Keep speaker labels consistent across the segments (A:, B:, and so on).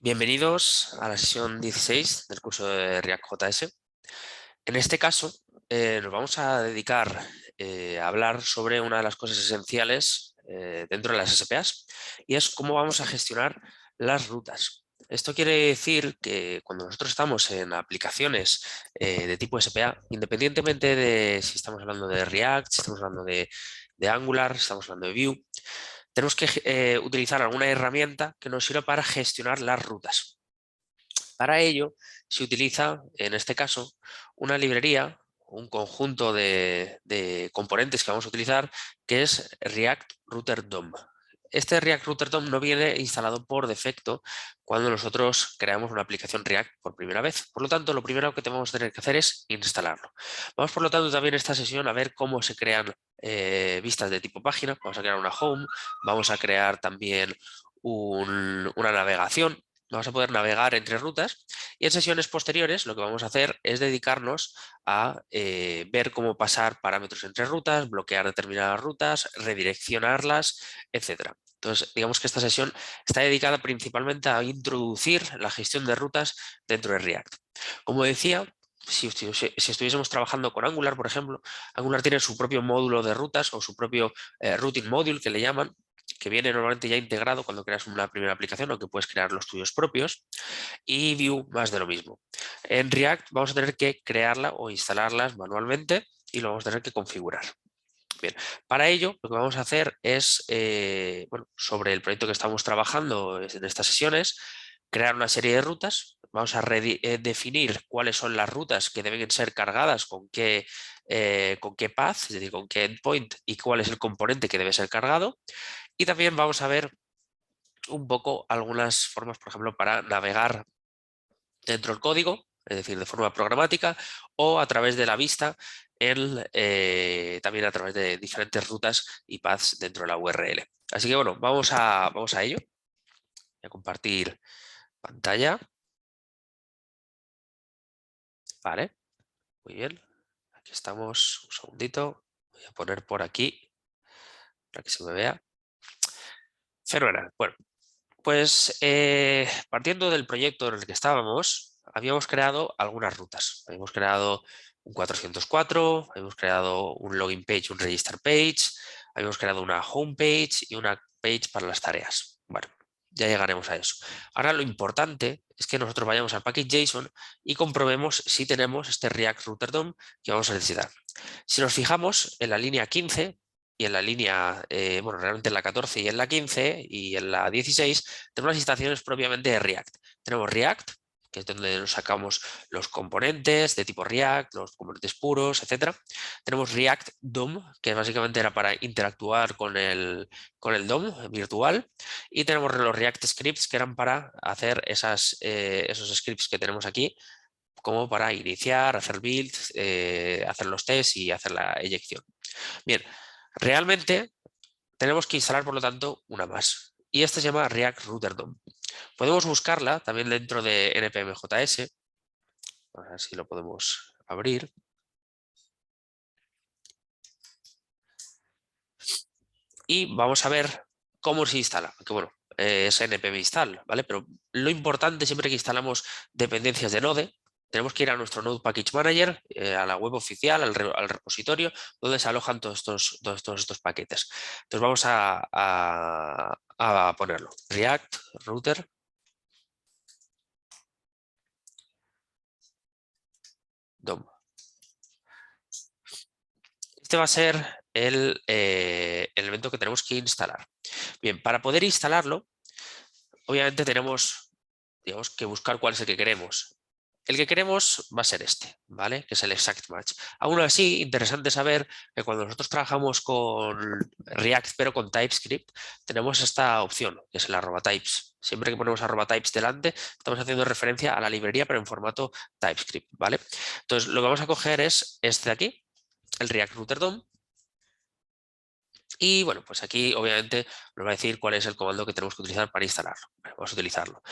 A: Bienvenidos a la sesión 16 del curso de React.js. En este caso, nos vamos a dedicar a hablar sobre una de las cosas esenciales dentro de las SPAs y es cómo vamos a gestionar las rutas. Esto quiere decir que cuando nosotros estamos en aplicaciones de tipo SPA, independientemente de si estamos hablando de React, si estamos hablando de Angular, si estamos hablando de Vue, tenemos que utilizar alguna herramienta que nos sirva para gestionar las rutas. Para ello se utiliza, en este caso, una librería, un conjunto de componentes que vamos a utilizar, que es React Router DOM. Este React Router DOM no viene instalado por defecto cuando nosotros creamos una aplicación React por primera vez. Por lo tanto, lo primero que vamos a tener que hacer es instalarlo. Vamos, por lo tanto, también en esta sesión a ver cómo se crean vistas de tipo página. Vamos a crear una home, vamos a crear también una navegación. Vamos a poder navegar entre rutas y en sesiones posteriores lo que vamos a hacer es dedicarnos a ver cómo pasar parámetros entre rutas, bloquear determinadas rutas, redireccionarlas, etc. Entonces, digamos que esta sesión está dedicada principalmente a introducir la gestión de rutas dentro de React. Como decía, si estuviésemos trabajando con Angular, por ejemplo, Angular tiene su propio módulo de rutas o su propio routing module que le llaman, que viene normalmente ya integrado cuando creas una primera aplicación, aunque puedes crear los tuyos propios, y Vue más de lo mismo. En React vamos a tener que crearla o instalarlas manualmente y lo vamos a tener que configurar. Bien, para ello lo que vamos a hacer es, bueno, sobre el proyecto que estamos trabajando en estas sesiones, crear una serie de rutas. Vamos a definir cuáles son las rutas que deben ser cargadas con qué path, es decir, con qué endpoint y cuál es el componente que debe ser cargado. Y también vamos a ver un poco algunas formas, por ejemplo, para navegar dentro del código, es decir, de forma programática, o a través de la vista, también a través de diferentes rutas y paths dentro de la URL. Así que bueno, vamos a ello. Voy a compartir pantalla. Vale, muy bien. Aquí estamos, un segundito. Voy a poner por aquí para que se me vea. Fenomenal. Bueno, pues partiendo del proyecto en el que estábamos, habíamos creado algunas rutas. Habíamos creado un 404, habíamos creado un login page, un register page, habíamos creado una home page y una page para las tareas. Bueno, ya llegaremos a eso. Ahora lo importante es que nosotros vayamos al package.json y comprobemos si tenemos este React Router DOM que vamos a necesitar. Si nos fijamos en la línea 15, y en la línea, bueno, realmente en la 14 y en la 15 y en la 16, tenemos las instalaciones propiamente de React. Tenemos React, que es donde nos sacamos los componentes de tipo React, los componentes puros, etc. Tenemos React DOM, que básicamente era para interactuar con el DOM virtual. Y tenemos los React Scripts, que eran para hacer esos scripts que tenemos aquí, como para iniciar, hacer builds, hacer los tests y hacer la eyección. Bien, realmente tenemos que instalar, por lo tanto, una más. Y esta se llama React Router DOM. Podemos buscarla también dentro de npm.js. A ver si lo podemos abrir. Y vamos a ver cómo se instala. Que bueno, es npm install, ¿vale? Pero lo importante siempre que instalamos dependencias de Node, tenemos que ir a nuestro Node Package Manager, a la web oficial, al repositorio, donde se alojan todos estos paquetes. Entonces vamos a ponerlo. React Router DOM. Este va a ser el elemento que tenemos que instalar. Bien, para poder instalarlo, obviamente tenemos, digamos, que buscar cuál es el que queremos. El que queremos va a ser este, ¿vale? Que es el exact match. Aún así, interesante saber que cuando nosotros trabajamos con React pero con TypeScript, tenemos esta opción, que es el @types. Siempre que ponemos @types delante, estamos haciendo referencia a la librería pero en formato TypeScript, ¿vale? Entonces, lo que vamos a coger es este de aquí, el React Router DOM. Y bueno, pues aquí obviamente nos va a decir cuál es el comando que tenemos que utilizar para instalarlo. Bueno, vamos a utilizarlo.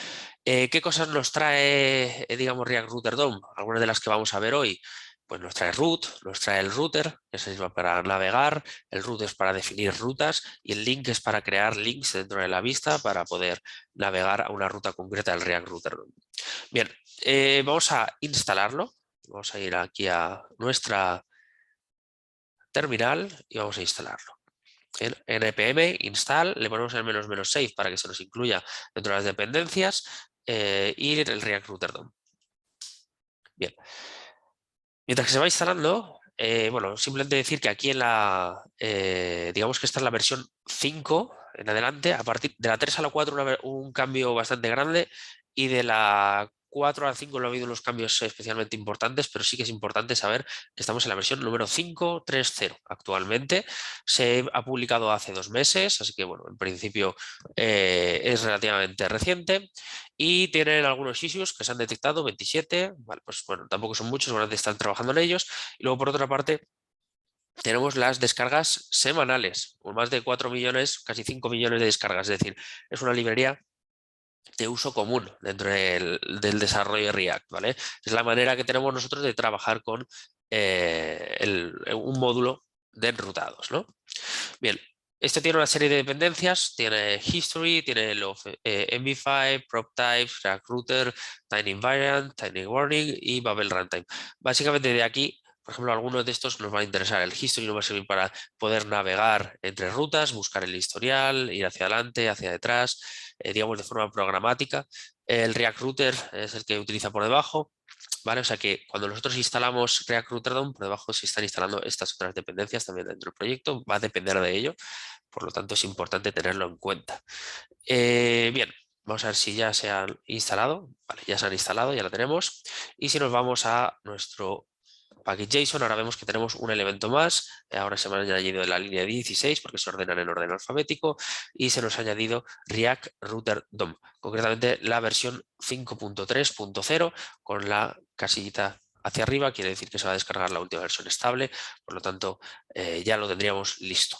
A: ¿Qué cosas nos trae, digamos, React Router DOM? Algunas de las que vamos a ver hoy. pues nos trae root, nos trae el router, que sirve para navegar, el root es para definir rutas y el link es para crear links dentro de la vista para poder navegar a una ruta concreta del React Router DOM. Bien, vamos a instalarlo. Vamos a ir aquí a nuestra terminal y vamos a instalarlo. En npm install le ponemos el --save para que se nos incluya dentro de las dependencias y el React Router DOM. Bien. Mientras que se va instalando, bueno, simplemente decir que aquí en la, digamos que esta es la versión 5 en adelante, a partir de la 3 a la 4 un cambio bastante grande y de la 4 a la 5 no ha habido unos cambios especialmente importantes, pero sí que es importante saber que estamos en la versión número 5.3.0 actualmente. Se ha publicado hace 2 meses, así que bueno, en principio es relativamente reciente y tienen algunos issues que se han detectado, 27, vale, pues bueno, tampoco son muchos, seguramente están trabajando en ellos. Y luego por otra parte tenemos las descargas semanales, con más de 4 millones, casi 5 millones de descargas, es decir, es una librería de uso común dentro del desarrollo de React, ¿vale? Es la manera que tenemos nosotros de trabajar con un módulo de enrutados, ¿no? Bien, este tiene una serie de dependencias, tiene history, tiene los MV5, prop types, React Router, tiny invariant, tiny warning y Babel runtime. Básicamente de aquí, por ejemplo, algunos de estos nos van a interesar. El history nos va a servir para poder navegar entre rutas, buscar el historial, ir hacia adelante, hacia detrás, digamos de forma programática. El React Router es el que utiliza por debajo. ¿Vale? O sea que cuando nosotros instalamos React Router DOM, por debajo se están instalando estas otras dependencias también dentro del proyecto, va a depender de ello, por lo tanto es importante tenerlo en cuenta. Bien, vamos a ver si ya se han instalado, vale, ya se han instalado, ya lo tenemos, y si nos vamos a nuestro package.json, ahora vemos que tenemos un elemento más, ahora se me ha añadido en la línea 16 porque se ordenan en orden alfabético y se nos ha añadido React Router DOM, concretamente la versión 5.3.0 con la casillita hacia arriba, quiere decir que se va a descargar la última versión estable, por lo tanto ya lo tendríamos listo.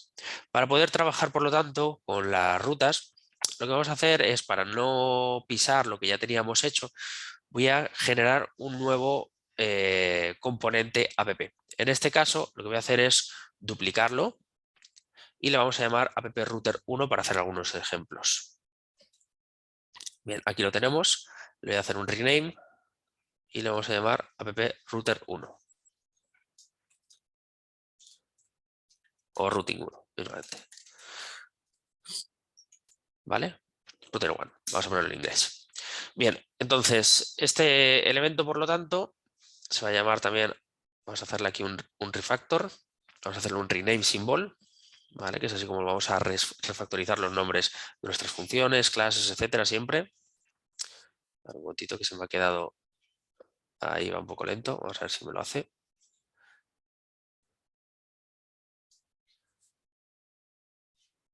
A: Para poder trabajar por lo tanto con las rutas, lo que vamos a hacer es, para no pisar lo que ya teníamos hecho, voy a generar un nuevo componente app. En este caso lo que voy a hacer es duplicarlo y le vamos a llamar app-router1 para hacer algunos ejemplos. Bien, aquí lo tenemos, le voy a hacer un rename y le vamos a llamar app-router1 o routing1, mismamente. ¿Vale? Router1, vamos a ponerlo en inglés. Bien, entonces este elemento, por lo tanto, se va a llamar también, vamos a hacerle aquí un refactor, vamos a hacerle un rename symbol, ¿vale? Que es así como vamos a refactorizar los nombres de nuestras funciones, clases, etcétera, siempre. Un momentito que se me ha quedado, ahí va un poco lento, vamos a ver si me lo hace.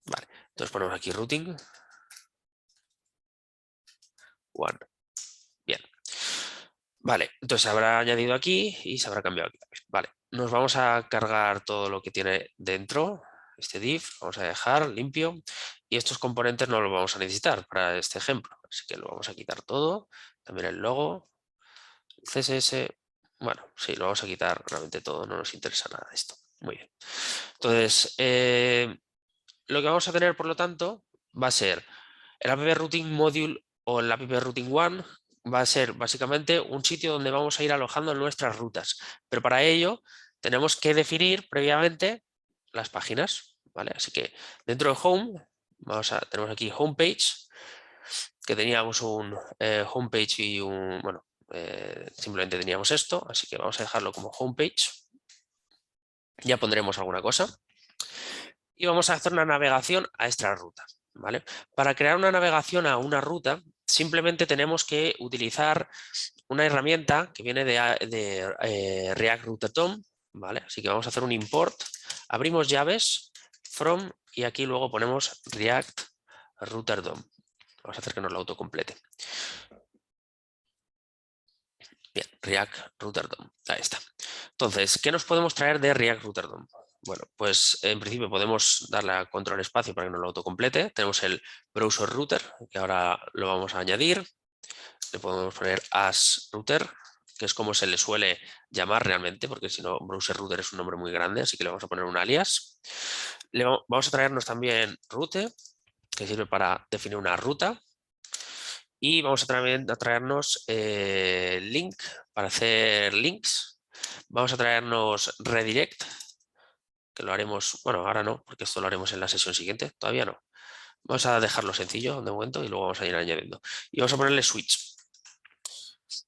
A: Vale, entonces ponemos aquí routing. One. Bien. Vale, entonces se habrá añadido aquí y se habrá cambiado aquí también. Vale, nos vamos a cargar todo lo que tiene dentro, este div, vamos a dejar limpio y estos componentes no los vamos a necesitar para este ejemplo, así que lo vamos a quitar todo, también el logo, el CSS, bueno, sí, lo vamos a quitar realmente todo, no nos interesa nada de esto. Muy bien. Entonces, lo que vamos a tener, por lo tanto, va a ser el app routing module o el app routing one, va a ser básicamente un sitio donde vamos a ir alojando nuestras rutas. Pero para ello tenemos que definir previamente las páginas, ¿vale? Así que dentro de Home, tenemos aquí Homepage, que teníamos un Homepage y un, bueno, simplemente teníamos esto, así que vamos a dejarlo como Homepage. Ya pondremos alguna cosa. Y vamos a hacer una navegación a esta ruta, ¿vale? Para crear una navegación a una ruta, simplemente tenemos que utilizar una herramienta que viene de React Router DOM, ¿vale? Así que vamos a hacer un import, abrimos llaves, from, y aquí luego ponemos React Router DOM. Vamos a hacer que nos lo autocomplete. Bien, React Router DOM, ahí está. Entonces, ¿qué nos podemos traer de React Router DOM? Bueno, pues en principio podemos darle a control espacio para que nos lo autocomplete. Tenemos el browser router, que ahora lo vamos a añadir. Le podemos poner as router que es como se le suele llamar realmente, porque si no, browser router es un nombre muy grande, así que le vamos a poner un alias. Vamos a traernos también route, que sirve para definir una ruta. Y vamos a traernos link para hacer links. Vamos a traernos redirect, que lo haremos, bueno, ahora no, porque esto lo haremos en la sesión siguiente, todavía no. Vamos a dejarlo sencillo de momento y luego vamos a ir añadiendo. Y vamos a ponerle switch.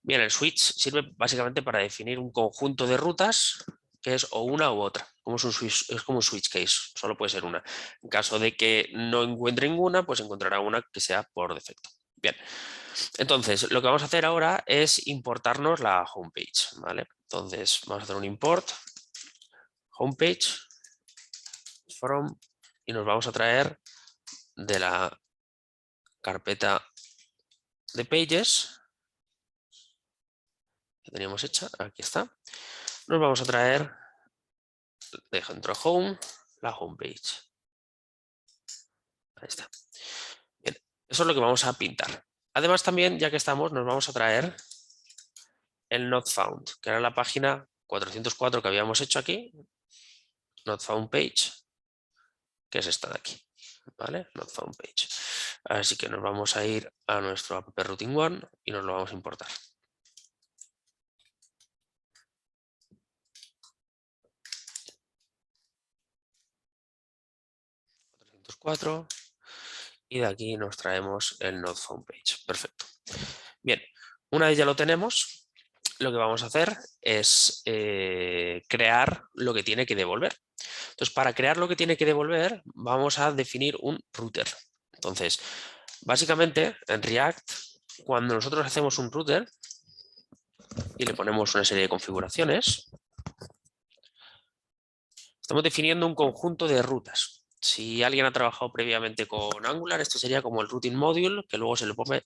A: Bien, el switch sirve básicamente para definir un conjunto de rutas que es o una u otra. Es como un switch case, solo puede ser una. En caso de que no encuentre ninguna, pues encontrará una que sea por defecto. Bien, entonces lo que vamos a hacer ahora es importarnos la homepage, ¿vale? Entonces vamos a hacer un import homepage from y nos vamos a traer de la carpeta de pages que teníamos hecha, aquí está. Nos vamos a traer dentro de home la homepage. Ahí está. Bien, eso es lo que vamos a pintar. Además también, ya que estamos, nos vamos a traer el not found, que era la página 404 que habíamos hecho aquí, not found page, que es esta de aquí, ¿vale? Not found page. Así que nos vamos a ir a nuestro app routing one y nos lo vamos a importar. 404 y de aquí nos traemos el not found page. Perfecto. Bien, una vez ya lo tenemos, lo que vamos a hacer es crear lo que tiene que devolver. Entonces, para crear lo que tiene que devolver, vamos a definir un router. Entonces, básicamente, en React, cuando nosotros hacemos un router y le ponemos una serie de configuraciones, estamos definiendo un conjunto de rutas. Si alguien ha trabajado previamente con Angular, esto sería como el routing module, que luego se le pone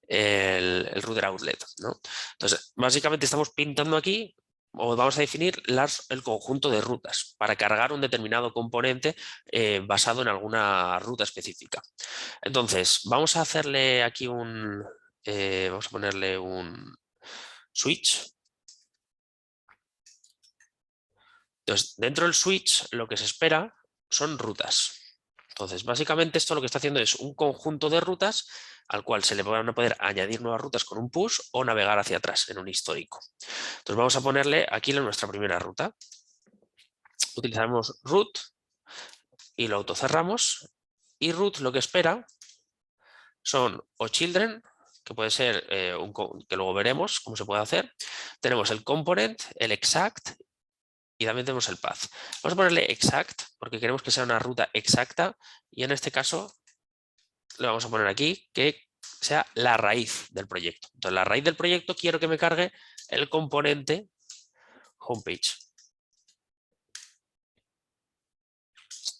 A: el router outlet, ¿no? Entonces, básicamente estamos pintando aquí, o vamos a definir el conjunto de rutas para cargar un determinado componente basado en alguna ruta específica. Entonces, vamos a hacerle aquí vamos a ponerle un switch. Entonces, dentro del switch lo que se espera son rutas. Entonces, básicamente esto lo que está haciendo es un conjunto de rutas al cual se le van a poder añadir nuevas rutas con un push o navegar hacia atrás en un histórico. Entonces vamos a ponerle aquí nuestra primera ruta. Utilizamos root y lo autocerramos. Y root lo que espera son o children, que puede ser que luego veremos cómo se puede hacer. Tenemos el component, el exact y también tenemos el path. Vamos a ponerle exact porque queremos que sea una ruta exacta y en este caso le vamos a poner aquí que sea la raíz del proyecto. Entonces la raíz del proyecto quiero que me cargue el componente homepage.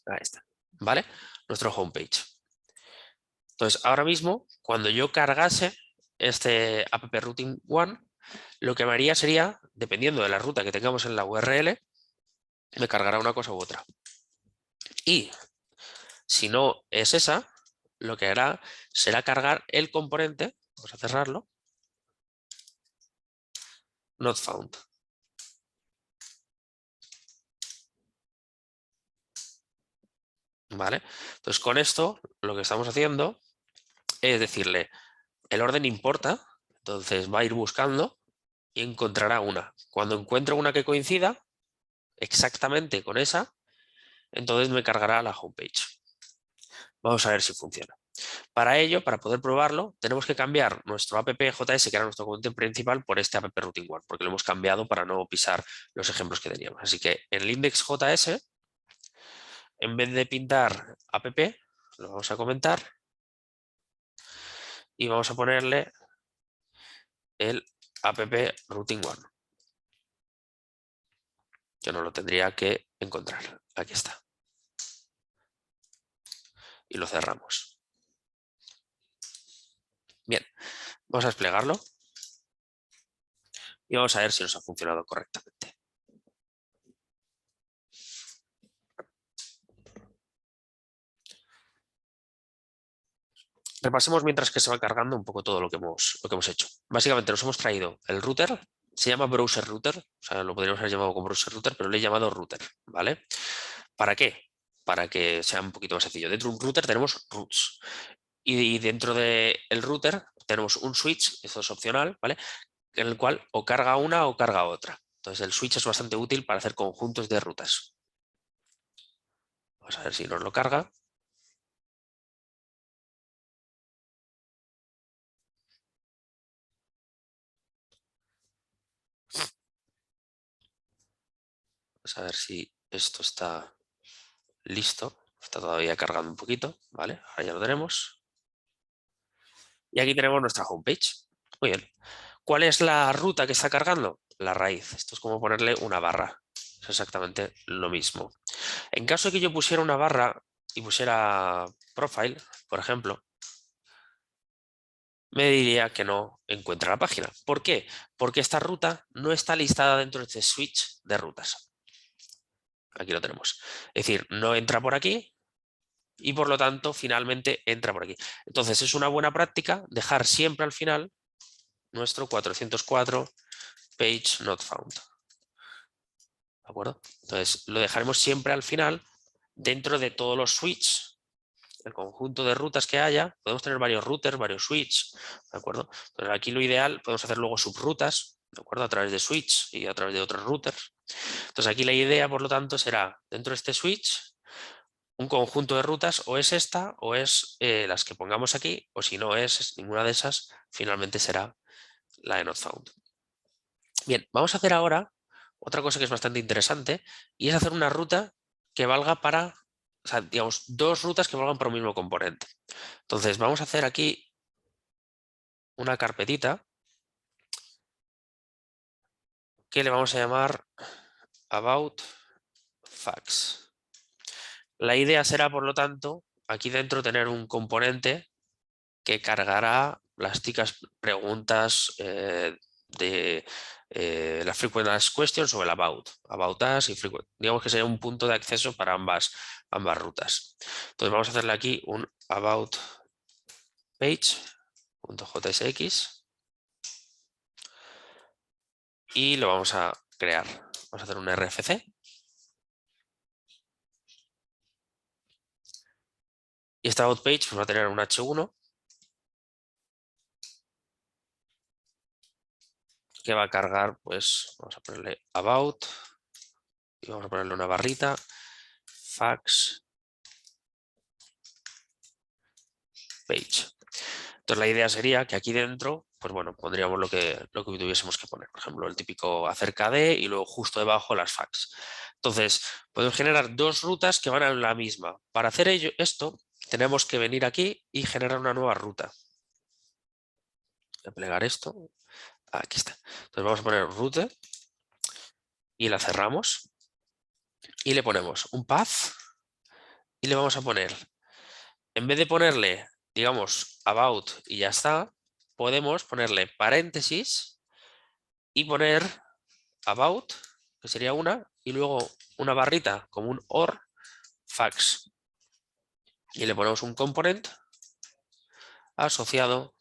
A: Ahí está, ¿vale? Nuestro homepage. Entonces ahora mismo cuando yo cargase este app routing one, lo que me haría sería, dependiendo de la ruta que tengamos en la URL, me cargará una cosa u otra. Y si no es esa, lo que hará será cargar el componente, vamos a cerrarlo, not found. ¿Vale? Entonces con esto lo que estamos haciendo es decirle, el orden importa, entonces va a ir buscando y encontrará una. Cuando encuentre una que coincida exactamente con esa, entonces me cargará la homepage. Vamos a ver si funciona. Para ello, para poder probarlo, tenemos que cambiar nuestro app.js, que era nuestro componente principal, por este app routing one, porque lo hemos cambiado para no pisar los ejemplos que teníamos. Así que en el index.js, en vez de pintar app, lo vamos a comentar y vamos a ponerle el app routing one, que no lo tendría que encontrar. Aquí está. Y lo cerramos. Bien, vamos a desplegarlo y vamos a ver si nos ha funcionado correctamente. Repasemos mientras que se va cargando un poco todo lo que hemos hecho. Básicamente nos hemos traído el router, se llama browser router, o sea, lo podríamos haber llamado como browser router, pero le he llamado router, ¿vale? ¿Para qué? Para que sea un poquito más sencillo. Dentro de un router tenemos routes y dentro del router tenemos un switch, esto es opcional, ¿vale? En el cual o carga una o carga otra. Entonces el switch es bastante útil para hacer conjuntos de rutas. Vamos a ver si nos lo carga. Vamos a ver si esto está listo. Está todavía cargando un poquito, ¿vale? Ahora ya lo tenemos. Y aquí tenemos nuestra homepage. Muy bien. ¿Cuál es la ruta que está cargando? La raíz. Esto es como ponerle una barra. Es exactamente lo mismo. En caso de que yo pusiera una barra y pusiera profile, por ejemplo, me diría que no encuentra la página. ¿Por qué? Porque esta ruta no está listada dentro de este switch de rutas. Aquí lo tenemos. Es decir, no entra por aquí y por lo tanto finalmente entra por aquí. Entonces es una buena práctica dejar siempre al final nuestro 404 page not found. ¿De acuerdo? Entonces lo dejaremos siempre al final dentro de todos los switches, el conjunto de rutas que haya. Podemos tener varios routers, varios switches, ¿de acuerdo? Entonces aquí lo ideal, podemos hacer luego subrutas, ¿de acuerdo? A través de switch y a través de otros routers. Entonces aquí la idea, por lo tanto, será dentro de este switch un conjunto de rutas, o es esta o es las que pongamos aquí, o si no es ninguna de esas, finalmente será la de not found. Bien, vamos a hacer ahora otra cosa que es bastante interesante y es hacer una ruta que valga para, o sea, digamos, dos rutas que valgan para un mismo componente. Entonces vamos a hacer aquí una carpetita que le vamos a llamar about facts. La idea será, por lo tanto, aquí dentro tener un componente que cargará las típicas preguntas de las frequent asked questions o el about us y frequent. Digamos que sería un punto de acceso para ambas rutas. Entonces vamos a hacerle aquí un about page.jsx y lo vamos a crear. Vamos a hacer un RFC. Y esta about page pues, va a tener un H1 que va a cargar, pues vamos a ponerle about y vamos a ponerle una barrita, facts, page. Entonces la idea sería que aquí dentro, pues bueno, pondríamos lo que tuviésemos que poner. Por ejemplo, el típico acerca de y luego justo debajo las facts. Entonces, podemos generar dos rutas que van a la misma. Para hacer esto, tenemos que venir aquí y generar una nueva ruta. Voy a plegar esto. Aquí está. Entonces vamos a poner route y la cerramos. Y le ponemos un path y le vamos a poner, en vez de ponerle, digamos, about y ya está, podemos ponerle paréntesis y poner about, que sería una, y luego una barrita como un or facts. Y le ponemos un component asociado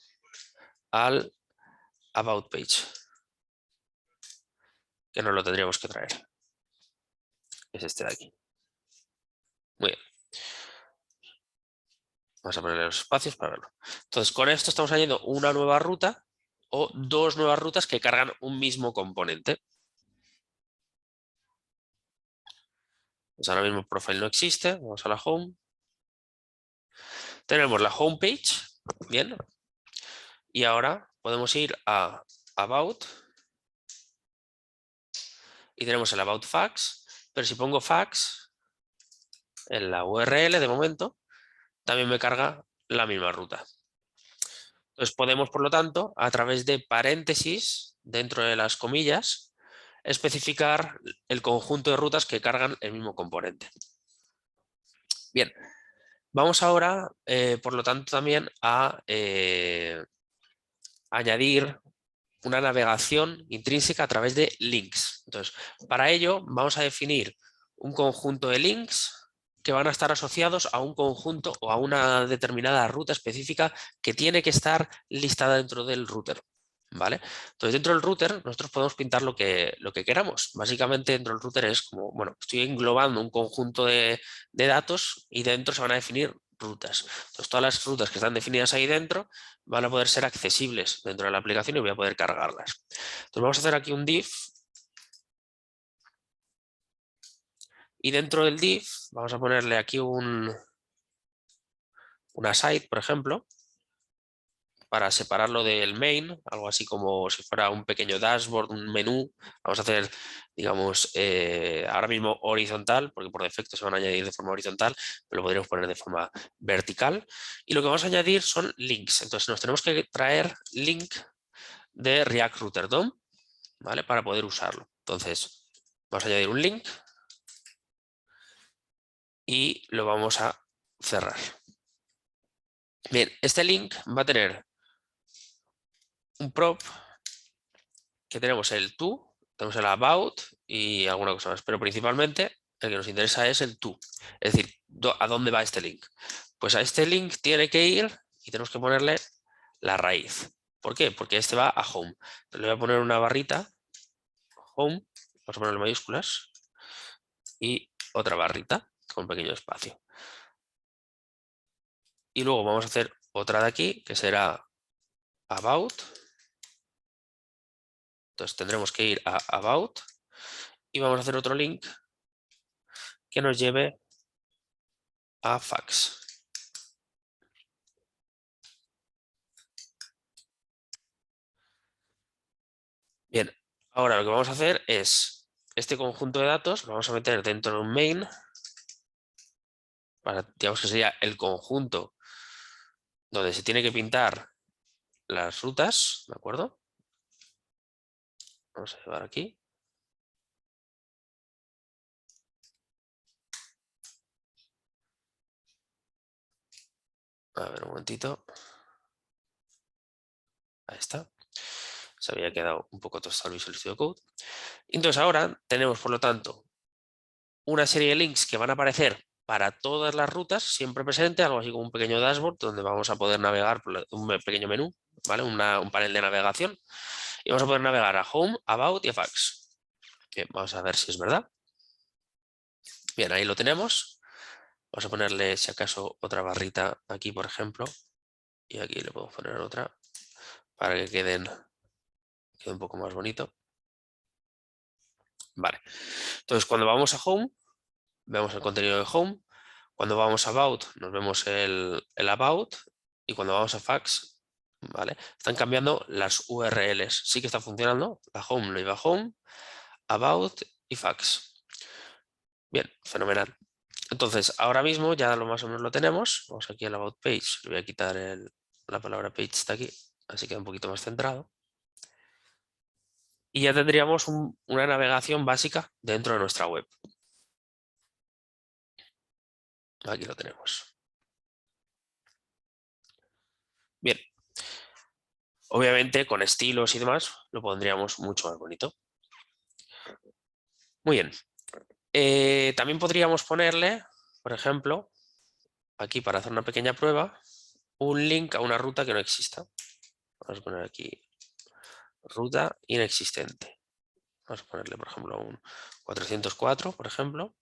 A: al about page, que nos lo tendríamos que traer. Es este de aquí. Muy bien. Vamos a ponerle los espacios para verlo. Entonces, con esto estamos añadiendo una nueva ruta o dos nuevas rutas que cargan un mismo componente. Pues ahora mismo el profile no existe. Vamos a la home. Tenemos la home page. Bien. Y ahora podemos ir a about. Y tenemos el about facts. Pero si pongo facts en la URL de momento, también me carga la misma ruta. Entonces podemos, por lo tanto, a través de paréntesis, dentro de las comillas, especificar el conjunto de rutas que cargan el mismo componente. Bien, vamos ahora, por lo tanto, también a añadir una navegación intrínseca a través de links. Entonces, para ello vamos a definir un conjunto de links que van a estar asociados a un conjunto o a una determinada ruta específica que tiene que estar listada dentro del router. ¿Vale? Entonces, dentro del router nosotros podemos pintar lo que queramos. Básicamente, dentro del router es como, bueno, estoy englobando un conjunto de datos y dentro se van a definir rutas. Entonces, todas las rutas que están definidas ahí dentro van a poder ser accesibles dentro de la aplicación y voy a poder cargarlas. Entonces, vamos a hacer aquí un div y dentro del div vamos a ponerle aquí una site, por ejemplo, para separarlo del main, algo así como si fuera un pequeño dashboard, un menú. Vamos a hacer, digamos, ahora mismo horizontal, porque por defecto se van a añadir de forma horizontal, pero lo podríamos poner de forma vertical. Y lo que vamos a añadir son links. Entonces nos tenemos que traer link de React Router DOM, ¿vale? Para poder usarlo. Entonces vamos a añadir un link y lo vamos a cerrar. Bien, este link va a tener un prop que tenemos el to, tenemos el about y alguna cosa más, pero principalmente el que nos interesa es el to, es decir, ¿a dónde va este link? Pues a este link tiene que ir y tenemos que ponerle la raíz. ¿Por qué? Porque este va a home. Entonces le voy a poner una barrita, home, vamos a ponerle mayúsculas y otra barrita con un pequeño espacio. Y luego vamos a hacer otra de aquí que será about. Entonces tendremos que ir a about y vamos a hacer otro link que nos lleve a fax. Bien, ahora lo que vamos a hacer es este conjunto de datos lo vamos a meter dentro de un main, digamos que sería el conjunto donde se tiene que pintar las rutas, ¿de acuerdo? Vamos a llevar aquí. A ver, un momentito. Ahí está. Se había quedado un poco tostado el Visual Studio Code. Entonces ahora tenemos, por lo tanto, una serie de links que van a aparecer para todas las rutas, siempre presente, algo así como un pequeño dashboard donde vamos a poder navegar por un pequeño menú, ¿vale? Un panel de navegación. Y vamos a poder navegar a Home, About y a Fax. Bien, vamos a ver si es verdad. Bien, ahí lo tenemos. Vamos a ponerle, si acaso, otra barrita aquí, por ejemplo. Y aquí le podemos poner otra para que quede un poco más bonito. Vale. Entonces, cuando vamos a Home, vemos el contenido de Home. Cuando vamos a About, nos vemos el About. Y cuando vamos a Fax, ¿vale? Están cambiando las URLs. Sí que está funcionando. La Home lo iba a Home, About y Fax. Bien, fenomenal. Entonces, ahora mismo ya lo más o menos lo tenemos. Vamos aquí al About Page. Le voy a quitar la palabra page está aquí, así queda un poquito más centrado. Y ya tendríamos una navegación básica dentro de nuestra web. Aquí lo tenemos. Bien. Obviamente con estilos y demás lo pondríamos mucho más bonito. Muy bien. También podríamos ponerle, por ejemplo, aquí para hacer una pequeña prueba, un link a una ruta que no exista. Vamos a poner aquí ruta inexistente. Vamos a ponerle, por ejemplo, un 404, por ejemplo.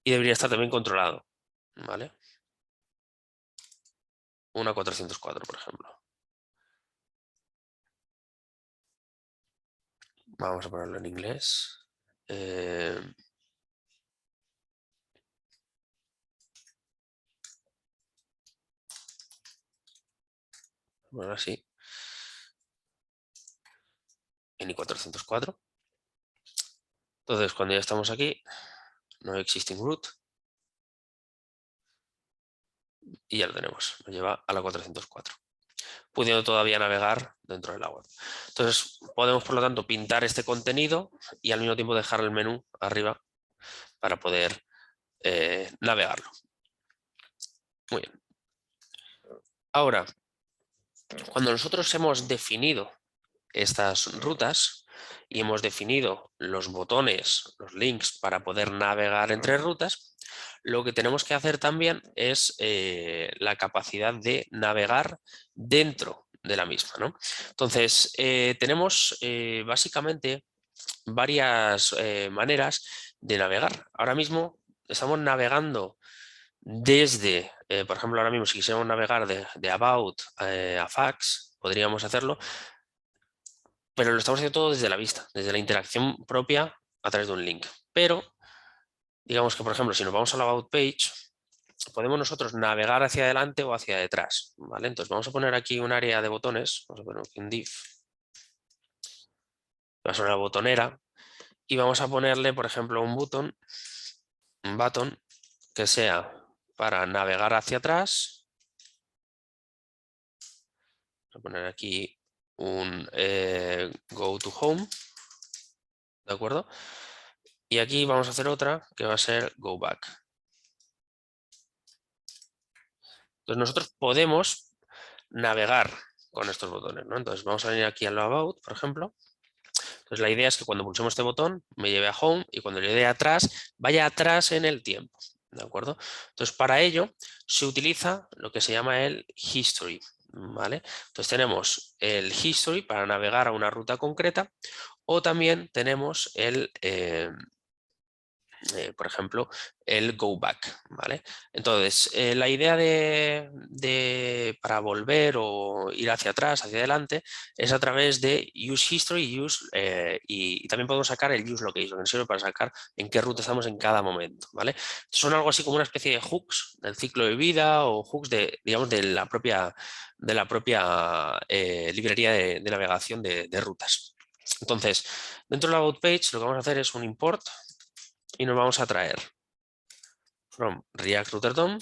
A: Y debería estar también controlado, ¿vale? Una 404, por ejemplo. Vamos a ponerlo en inglés. Bueno, así. En I404. Entonces, cuando ya estamos aquí, no existing root. Y ya lo tenemos. Nos lleva a la 404. Pudiendo todavía navegar dentro de la web. Entonces, podemos, por lo tanto, pintar este contenido y al mismo tiempo dejar el menú arriba para poder navegarlo. Muy bien. Ahora, cuando nosotros hemos definido estas rutas, y hemos definido los botones, los links para poder navegar entre rutas, lo que tenemos que hacer también es la capacidad de navegar dentro de la misma, ¿no? Entonces, tenemos básicamente varias maneras de navegar. Ahora mismo estamos navegando desde, por ejemplo, ahora mismo si quisiéramos navegar de About a Fax, podríamos hacerlo, pero lo estamos haciendo todo desde la vista, desde la interacción propia a través de un link. Pero, digamos que, por ejemplo, si nos vamos a la About Page, podemos nosotros navegar hacia adelante o hacia detrás, ¿vale? Entonces vamos a poner aquí un área de botones, vamos a poner aquí un div, va a ser una botonera, y vamos a ponerle, por ejemplo, un button que sea para navegar hacia atrás. Vamos a poner aquí un go to home, ¿de acuerdo? Y aquí vamos a hacer otra que va a ser go back. Entonces nosotros podemos navegar con estos botones, ¿no? Entonces vamos a venir aquí a lo about, por ejemplo. Entonces la idea es que cuando pulsemos este botón me lleve a home y cuando le dé atrás, vaya atrás en el tiempo, ¿de acuerdo? Entonces para ello se utiliza lo que se llama el history, ¿vale? Entonces tenemos el history para navegar a una ruta concreta o también tenemos el... por ejemplo, el go back, ¿vale? Entonces, la idea para volver o ir hacia atrás, hacia adelante, es a través de use history y también podemos sacar el use location, que nos sirve para sacar en qué ruta estamos en cada momento, ¿vale? Son algo así como una especie de hooks del ciclo de vida o hooks digamos, de la propia librería de navegación de rutas. Entonces, dentro de la About Page lo que vamos a hacer es un import y nos vamos a traer from React Router DOM,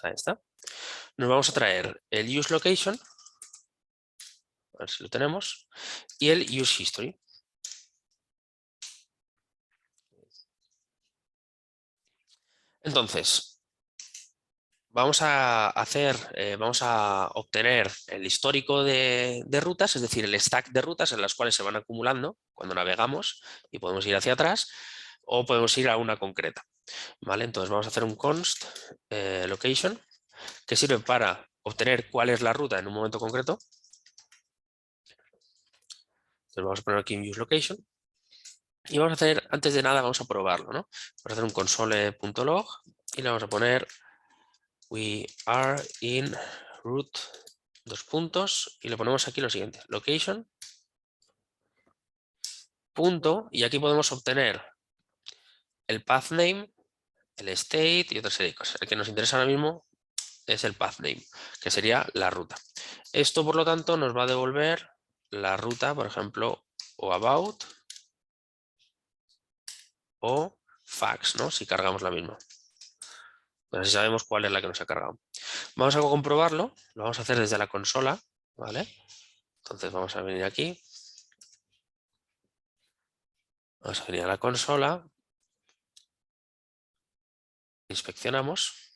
A: ahí está, nos vamos a traer el use location, a ver si lo tenemos, y el use history. Entonces, vamos a obtener el histórico de rutas, es decir, el stack de rutas en las cuales se van acumulando cuando navegamos y podemos ir hacia atrás o podemos ir a una concreta, ¿vale? Entonces vamos a hacer un const location que sirve para obtener cuál es la ruta en un momento concreto. Entonces vamos a poner aquí un use location y vamos a hacer, antes de nada, vamos a probarlo, ¿no? Vamos a hacer un console.log y le vamos a poner we are in root, dos puntos, y le ponemos aquí lo siguiente, location, punto, y aquí podemos obtener el path name, el state y otra serie de cosas. El que nos interesa ahora mismo es el path name, que sería la ruta. Esto, por lo tanto, nos va a devolver la ruta, por ejemplo, o about o fax, ¿no? Si cargamos la misma. Pues así sabemos cuál es la que nos ha cargado. Vamos a comprobarlo, lo vamos a hacer desde la consola, ¿vale? Entonces vamos a venir aquí. Vamos a venir a la consola. Inspeccionamos.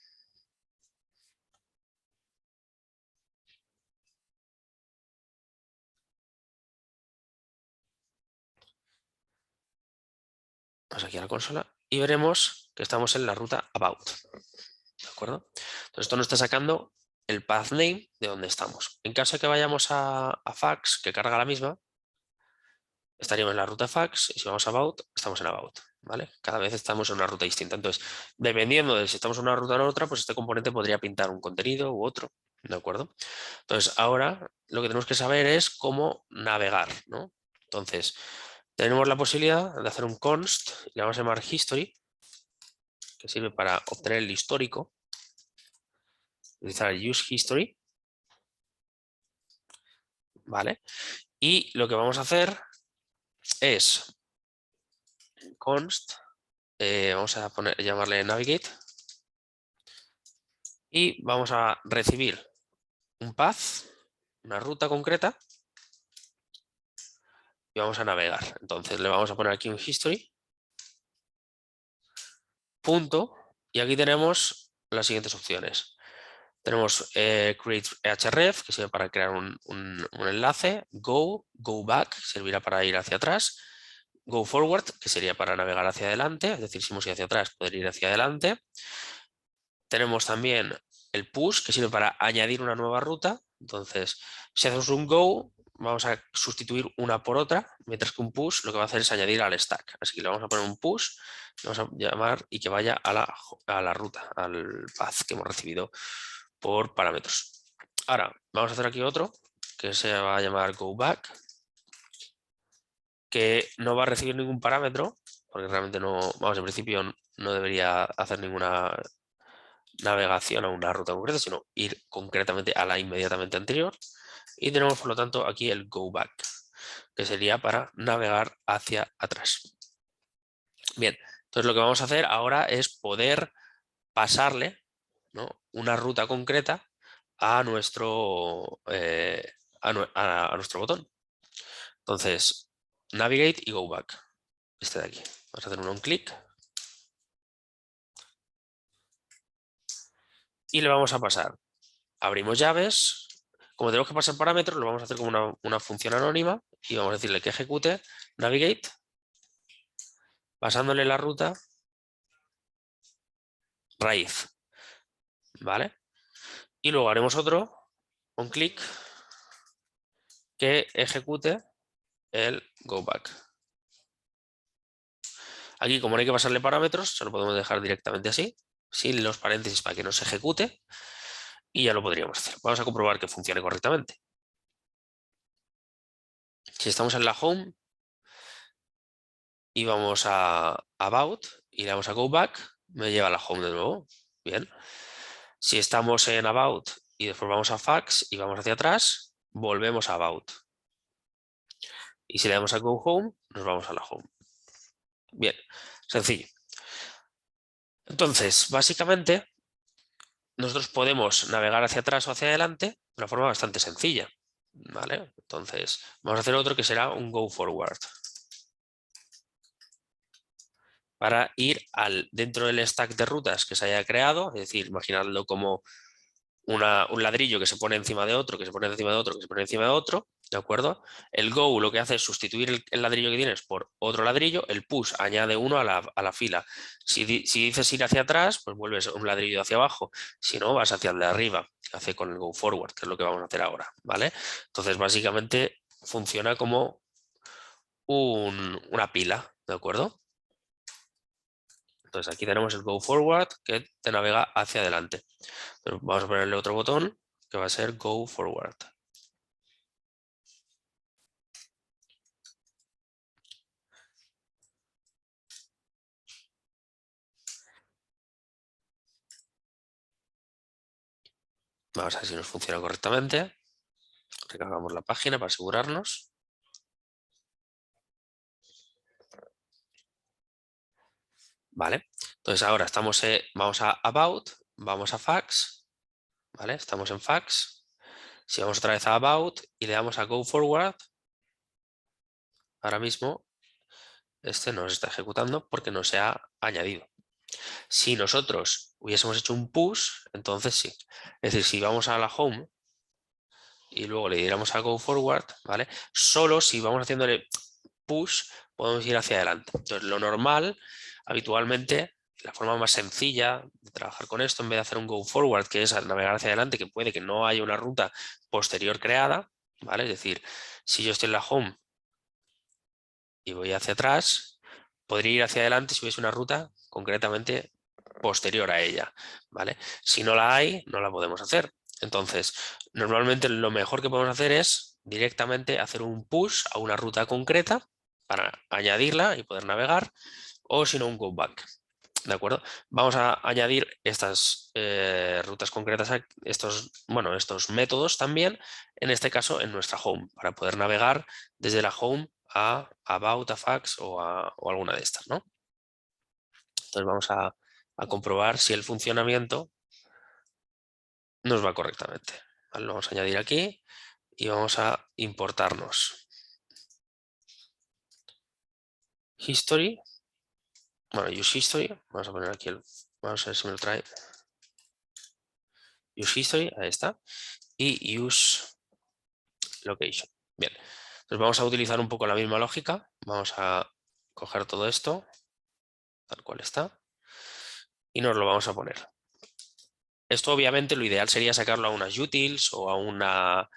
A: Vamos aquí a la consola y veremos que estamos en la ruta about. ¿De acuerdo? Entonces esto nos está sacando el path name de donde estamos. En caso de que vayamos a fax, que carga la misma, estaríamos en la ruta fax y si vamos a about, estamos en about, ¿vale? Cada vez estamos en una ruta distinta. Entonces, dependiendo de si estamos en una ruta o en otra, pues este componente podría pintar un contenido u otro, ¿de acuerdo? Entonces, ahora lo que tenemos que saber es cómo navegar, ¿no? Entonces, tenemos la posibilidad de hacer un const, le vamos a llamar history, que sirve para obtener el histórico, utilizar el use history, ¿vale? Y lo que vamos a hacer es const, vamos a llamarle navigate, y vamos a recibir un path, una ruta concreta, y vamos a navegar. Entonces le vamos a poner aquí un history, punto, y aquí tenemos las siguientes opciones. Tenemos create href, que sirve para crear un enlace. Go back, servirá para ir hacia atrás. Go forward, que sería para navegar hacia adelante, es decir, si hemos ido hacia atrás, poder ir hacia adelante. Tenemos también el push, que sirve para añadir una nueva ruta. Entonces, si hacemos un go, vamos a sustituir una por otra, mientras que un push lo que va a hacer es añadir al stack. Así que le vamos a poner un push, le vamos a llamar y que vaya a la ruta, al path que hemos recibido por parámetros. Ahora, vamos a hacer aquí otro, que se va a llamar go back, que no va a recibir ningún parámetro, porque realmente no, vamos, en principio no debería hacer ninguna navegación a una ruta concreta, sino ir concretamente a la inmediatamente anterior. Y tenemos, por lo tanto, aquí el go back, que sería para navegar hacia atrás. Bien, entonces lo que vamos a hacer ahora es poder pasarle, ¿no?, una ruta concreta a nuestro, a nuestro botón. Entonces, navigate y go back. Este de aquí. Vamos a hacer un on-click. Y le vamos a pasar. Abrimos llaves. Como tenemos que pasar parámetros, lo vamos a hacer como una función anónima y vamos a decirle que ejecute navigate, pasándole la ruta raíz. ¿Vale? Y luego haremos otro on-click que ejecute el go back. Aquí, como no hay que pasarle parámetros, se lo podemos dejar directamente así, sin los paréntesis para que no se ejecute, y ya lo podríamos hacer. Vamos a comprobar que funcione correctamente. Si estamos en la home y vamos a about y le damos a go back, me lleva a la home de nuevo. Bien. Si estamos en about y después vamos a fax y vamos hacia atrás, volvemos a about. Y si le damos a go home, nos vamos a la home. Bien, sencillo. Entonces, básicamente, nosotros podemos navegar hacia atrás o hacia adelante de una forma bastante sencilla. ¿Vale? Entonces, vamos a hacer otro que será un go forward. Para ir dentro del stack de rutas que se haya creado, es decir, imaginadlo como un ladrillo que se pone encima de otro, que se pone encima de otro, que se pone encima de otro, ¿de acuerdo? El go lo que hace es sustituir el ladrillo que tienes por otro ladrillo, el push añade uno a la fila. Si dices ir hacia atrás, pues vuelves un ladrillo hacia abajo, si no, vas hacia el de arriba, que hace con el go forward, que es lo que vamos a hacer ahora, ¿vale? Entonces, básicamente funciona como una pila, ¿de acuerdo? Entonces aquí tenemos el go forward que te navega hacia adelante. Pero vamos a ponerle otro botón que va a ser go forward. Vamos a ver si nos funciona correctamente. Recargamos la página para asegurarnos. Vale. Entonces ahora vamos a about, vamos a fax. ¿Vale? Estamos en fax. Si vamos otra vez a about y le damos a go forward, ahora mismo este no se está ejecutando porque no se ha añadido. Si nosotros hubiésemos hecho un push, entonces sí. Es decir, si vamos a la home y luego le diéramos a go forward, ¿vale? Solo si vamos haciéndole push podemos ir hacia adelante. Entonces lo normal, habitualmente, la forma más sencilla de trabajar con esto, en vez de hacer un go forward, que es navegar hacia adelante, que puede que no haya una ruta posterior creada, ¿vale? Es decir, si yo estoy en la home y voy hacia atrás, podría ir hacia adelante si hubiese una ruta concretamente posterior a ella, ¿vale? Si no la hay, no la podemos hacer. Entonces, normalmente lo mejor que podemos hacer es directamente hacer un push a una ruta concreta para añadirla y poder navegar, o si no un go back. ¿De acuerdo? Vamos a añadir estas rutas concretas, estos métodos también, en este caso en nuestra home, para poder navegar desde la home a about, a fax o alguna de estas, ¿no? Entonces vamos a comprobar si el funcionamiento nos va correctamente. ¿Vale? Lo vamos a añadir aquí y vamos a importarnos history. Bueno, use history. Vamos a poner aquí vamos a ver si me lo trae. use history, ahí está, y use location. Bien, entonces vamos a utilizar un poco la misma lógica. Vamos a coger todo esto, tal cual está, y nos lo vamos a poner. Esto obviamente lo ideal sería sacarlo a unas utils o a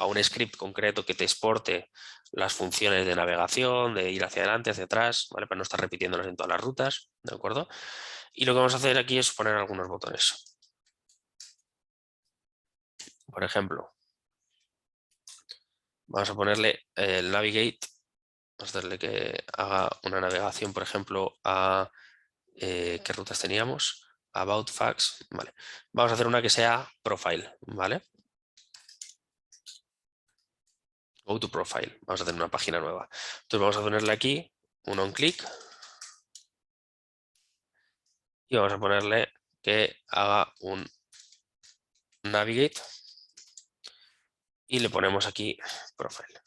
A: a un script concreto que te exporte las funciones de navegación, de ir hacia adelante, hacia atrás, ¿vale? Para no estar repitiéndolas en todas las rutas, ¿de acuerdo? Y lo que vamos a hacer aquí es poner algunos botones. Por ejemplo, vamos a ponerle el navigate, vamos a hacerle que haga una navegación, por ejemplo, a ¿qué rutas teníamos? About facts, vale. Vamos a hacer una que sea profile, ¿vale? Go to profile, vamos a hacer una página nueva. Entonces vamos a ponerle aquí un on click y vamos a ponerle que haga un navigate y le ponemos aquí profile.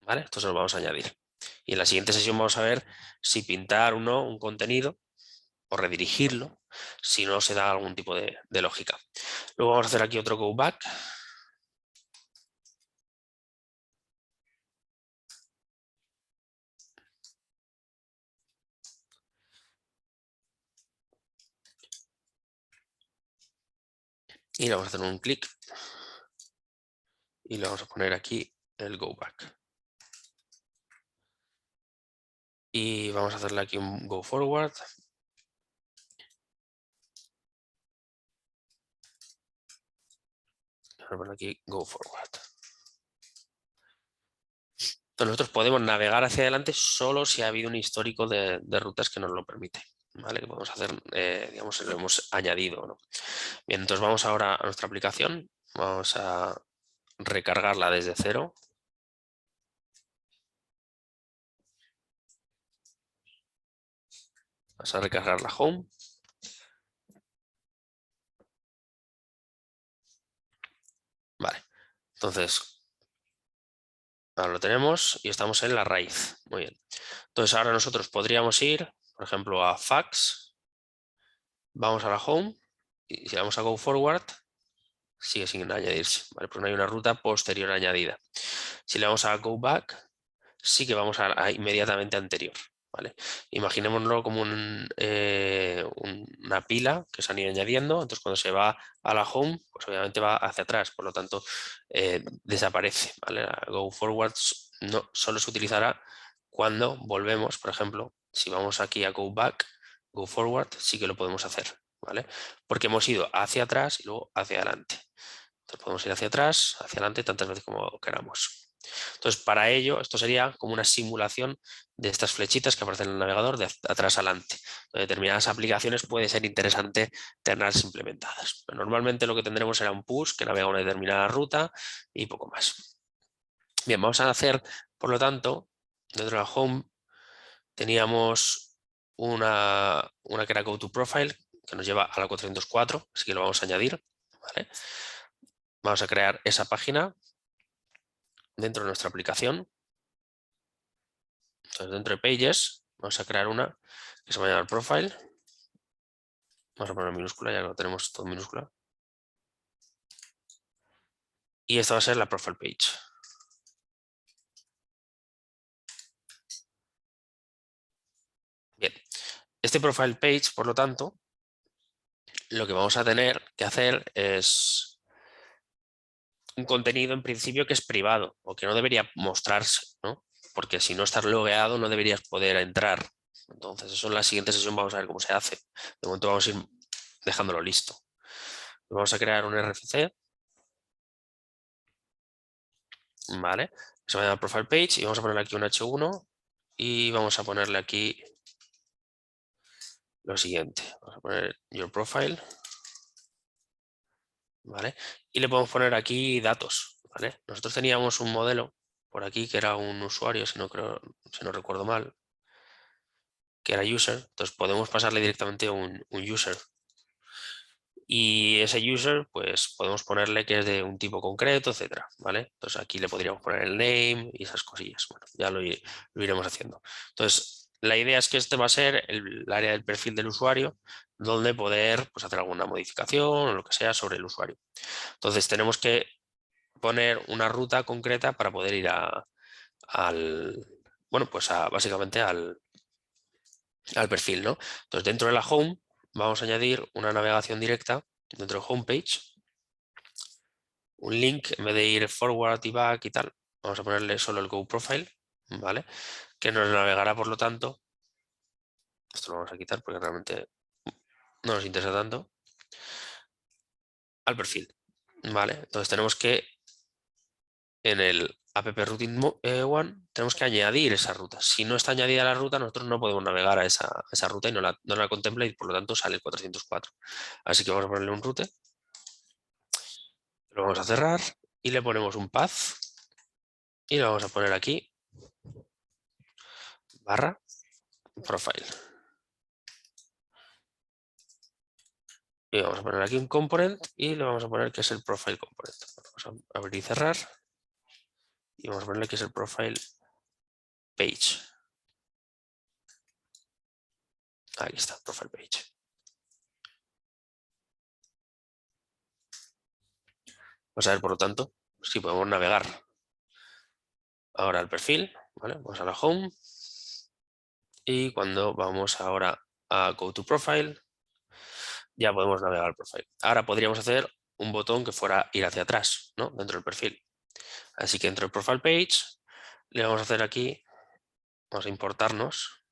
A: ¿Vale? Esto se lo vamos a añadir. Y en la siguiente sesión vamos a ver si pintar o no un contenido o redirigirlo si no se da algún tipo de lógica. Luego vamos a hacer aquí otro go back. Y le vamos a hacer un clic y le vamos a poner aquí el go back. Y vamos a hacerle aquí un go forward. Vamos a poner aquí go forward. Entonces nosotros podemos navegar hacia adelante solo si ha habido un histórico de rutas que nos lo permite. ¿Vale? Que podemos hacer, digamos, lo hemos añadido, ¿no? Bien, entonces vamos ahora a nuestra aplicación. Vamos a recargarla desde cero. Vamos a recargar la home. Vale, entonces ahora lo tenemos y estamos en la raíz. Muy bien. Entonces ahora nosotros podríamos ir, por ejemplo, a fax. Vamos a la home y si vamos a go forward, sigue sin añadirse, ¿vale? Porque no hay una ruta posterior añadida. Si le vamos a go back, sí que vamos a inmediatamente anterior, ¿vale? Imaginémoslo como una pila que se han ido añadiendo, entonces cuando se va a la home, pues obviamente va hacia atrás, por lo tanto desaparece, ¿vale? La go forwards no, solo se utilizará cuando volvemos, por ejemplo, si vamos aquí a go back, go forward, sí que lo podemos hacer, ¿vale? Porque hemos ido hacia atrás y luego hacia adelante. Entonces podemos ir hacia atrás, hacia adelante, tantas veces como queramos. Entonces, para ello, esto sería como una simulación de estas flechitas que aparecen en el navegador de atrás adelante. En determinadas aplicaciones puede ser interesante tenerlas implementadas. Pero normalmente lo que tendremos será un push que navega una determinada ruta y poco más. Bien, vamos a hacer, por lo tanto, dentro de la home teníamos una que era Go to Profile, que nos lleva a la 404, así que lo vamos a añadir. ¿Vale? Vamos a crear esa página dentro de nuestra aplicación. Entonces, dentro de Pages, vamos a crear una que se va a llamar Profile. Vamos a poner minúscula, ya que lo tenemos todo en minúscula. Y esta va a ser la Profile Page. Bien, este Profile Page, por lo tanto, lo que vamos a tener que hacer es un contenido en principio que es privado o que no debería mostrarse, ¿no? Porque si no estás logueado no deberías poder entrar. Entonces, eso en la siguiente sesión vamos a ver cómo se hace. De momento vamos a ir dejándolo listo. Vamos a crear un RFC, ¿vale? Se va a llamar Profile Page y vamos a ponerle aquí un H1 y vamos a ponerle aquí lo siguiente. Vamos a poner Your Profile, ¿vale? Y le podemos poner aquí datos, ¿vale? Nosotros teníamos un modelo por aquí que era un usuario, si no recuerdo mal, que era user, entonces podemos pasarle directamente un user. Y ese user, pues podemos ponerle que es de un tipo concreto, etcétera, ¿vale? Entonces aquí le podríamos poner el name y esas cosillas. Bueno, ya lo iremos haciendo. Entonces, La idea es que este va a ser el área del perfil del usuario donde poder pues, hacer alguna modificación o lo que sea sobre el usuario. Entonces tenemos que poner una ruta concreta para poder ir bueno, pues básicamente al perfil, ¿no? Entonces dentro de la home vamos a añadir una navegación directa dentro de homepage, un link en vez de ir forward y back y tal, vamos a ponerle solo el Go Profile, ¿vale? Que nos navegará, por lo tanto, esto lo vamos a quitar porque realmente no nos interesa tanto, al perfil, ¿vale? Entonces tenemos que, en el app routine one, tenemos que añadir esa ruta. Si no está añadida la ruta, nosotros no podemos navegar a esa ruta y no la contempla y por lo tanto sale el 404. Así que vamos a ponerle un route, lo vamos a cerrar y le ponemos un path y lo vamos a poner aquí, barra profile. Y vamos a poner aquí un component y le vamos a poner que es el profile component. Vamos a abrir y cerrar y vamos a ponerle que es el profile page. Aquí está, profile page. Vamos a ver, por lo tanto, si podemos navegar ahora al perfil, ¿vale? Vamos a la home y cuando vamos ahora a go to profile, ya podemos navegar al profile. Ahora podríamos hacer un botón que fuera ir hacia atrás, ¿no? Dentro del perfil. Así que dentro del profile page le vamos a hacer aquí, vamos a importarnos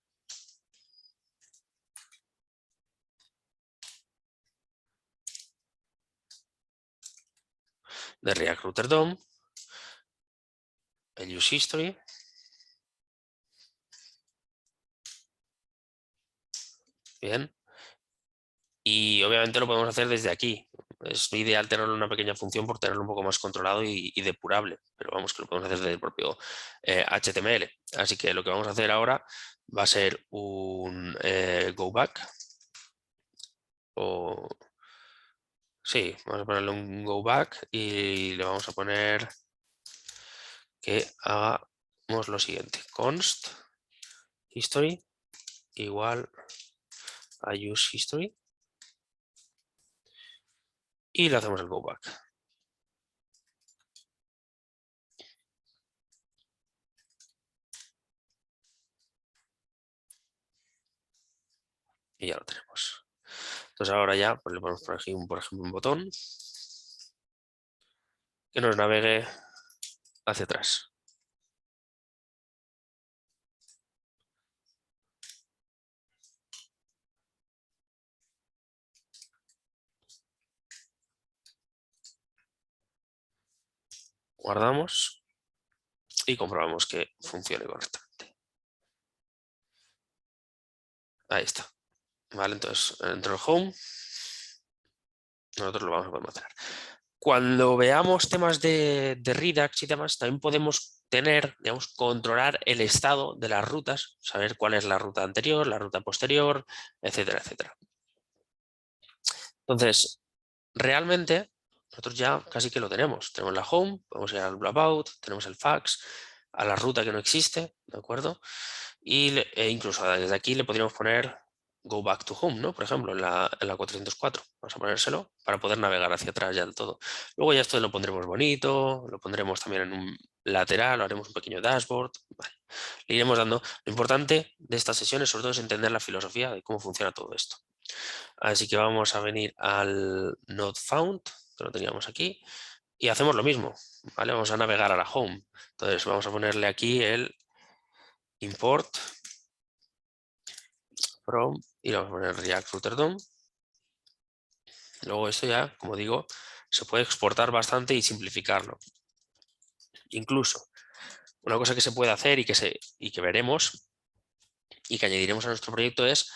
A: de React Router DOM el use history. Bien. Y obviamente lo podemos hacer desde aquí. Es ideal tenerlo en una pequeña función por tenerlo un poco más controlado y depurable, pero vamos que lo podemos hacer desde el propio HTML. Así que lo que vamos a hacer ahora va a ser un go back o sí, vamos a ponerle un go back y le vamos a poner que hagamos lo siguiente, const history igual a use history y le hacemos el go back. Y ya lo tenemos. Entonces ahora ya pues le ponemos por aquí, por ejemplo, un botón que nos navegue hacia atrás. Guardamos y comprobamos que funcione correctamente. Ahí está. Vale, entonces dentro del home nosotros lo vamos a poder mostrar. Cuando veamos temas de Redux y demás, también podemos tener, digamos, controlar el estado de las rutas, saber cuál es la ruta anterior, la ruta posterior, etcétera, etcétera. Entonces, realmente nosotros ya casi que lo tenemos. Tenemos la home, podemos ir al about, tenemos el fax, a la ruta que no existe, ¿de acuerdo? E incluso desde aquí le podríamos poner go back to home, ¿no? Por ejemplo, en la 404. Vamos a ponérselo para poder navegar hacia atrás ya del todo. Luego ya esto lo pondremos bonito, lo pondremos también en un lateral, lo haremos un pequeño dashboard. Vale. Le iremos dando. Lo importante de estas sesiones sobre todo es entender la filosofía de cómo funciona todo esto. Así que vamos a venir al not found, que lo teníamos aquí, y hacemos lo mismo, ¿vale? Vamos a navegar a la home. Entonces vamos a ponerle aquí el import from y le vamos a poner React Router DOM. Luego esto ya, como digo, se puede exportar bastante y simplificarlo. Incluso, una cosa que se puede hacer y que veremos y que añadiremos a nuestro proyecto es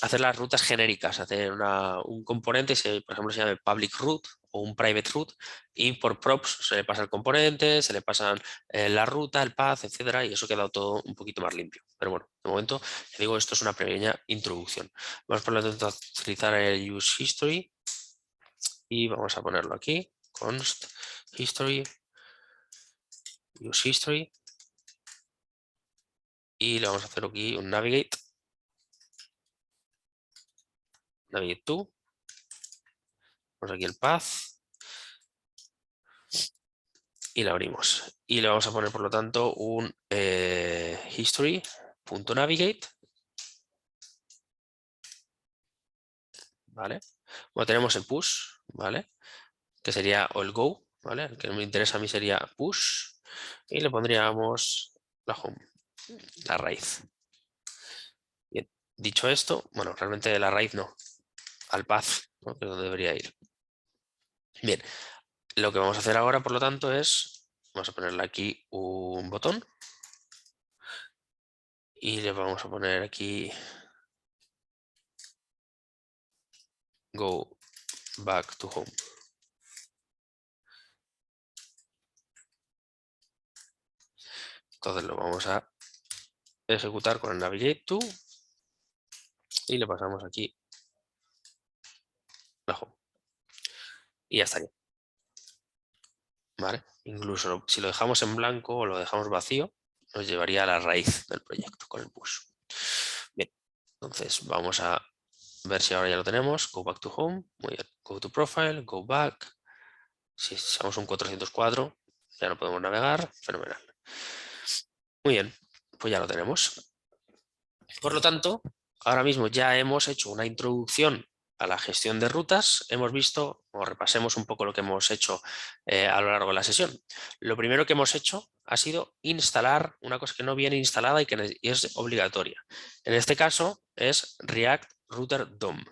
A: hacer las rutas genéricas, hacer un componente, por ejemplo se llama public root o un private root, y por props se le pasa el componente, se le pasan la ruta, el path, etcétera, y eso queda todo un poquito más limpio. Pero bueno, de momento, ya digo, esto es una pequeña introducción. Vamos por lo tanto a utilizar el use history y vamos a ponerlo aquí, const history, use history, y le vamos a hacer aquí un navigate to, ponemos aquí el path y le abrimos. Y le vamos a poner, por lo tanto, un history.navigate, ¿vale? Bueno, tenemos el push, ¿vale? Que sería o el go, ¿vale? El que me interesa a mí sería push y le pondríamos la home, la raíz. Bien, dicho esto, bueno, realmente la raíz no, al path, ¿no? Que es donde debería ir. Bien, lo que vamos a hacer ahora, por lo tanto, es, vamos a ponerle aquí un botón y le vamos a poner aquí go back to home. Entonces lo vamos a ejecutar con el navigate to y le pasamos aquí la home. Y ya estaría. ¿Vale? Incluso si lo dejamos en blanco o lo dejamos vacío, nos llevaría a la raíz del proyecto con el push. Bien, entonces vamos a ver si ahora ya lo tenemos. Go back to home. Muy bien. Go to profile, go back. Si usamos un 404, ya no podemos navegar. Fenomenal. Muy bien, pues ya lo tenemos. Por lo tanto, ahora mismo ya hemos hecho una introducción a la gestión de rutas. Hemos visto, o repasemos un poco lo que hemos hecho a lo largo de la sesión. Lo primero que hemos hecho ha sido instalar una cosa que no viene instalada y que es obligatoria. En este caso es React Router DOM.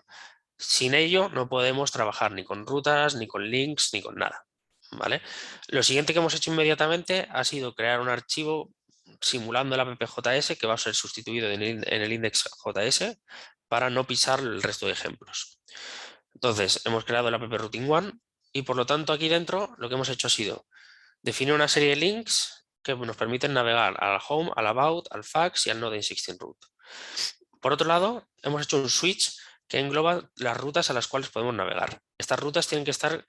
A: Sin ello no podemos trabajar ni con rutas, ni con links, ni con nada. ¿Vale? Lo siguiente que hemos hecho inmediatamente ha sido crear un archivo simulando el app.js que va a ser sustituido en el index.js para no pisar el resto de ejemplos. Entonces, hemos creado el app routing one y por lo tanto aquí dentro lo que hemos hecho ha sido definir una serie de links que nos permiten navegar al home, al about, al fax y al node in16 root. Por otro lado, hemos hecho un switch que engloba las rutas a las cuales podemos navegar. Estas rutas tienen que estar,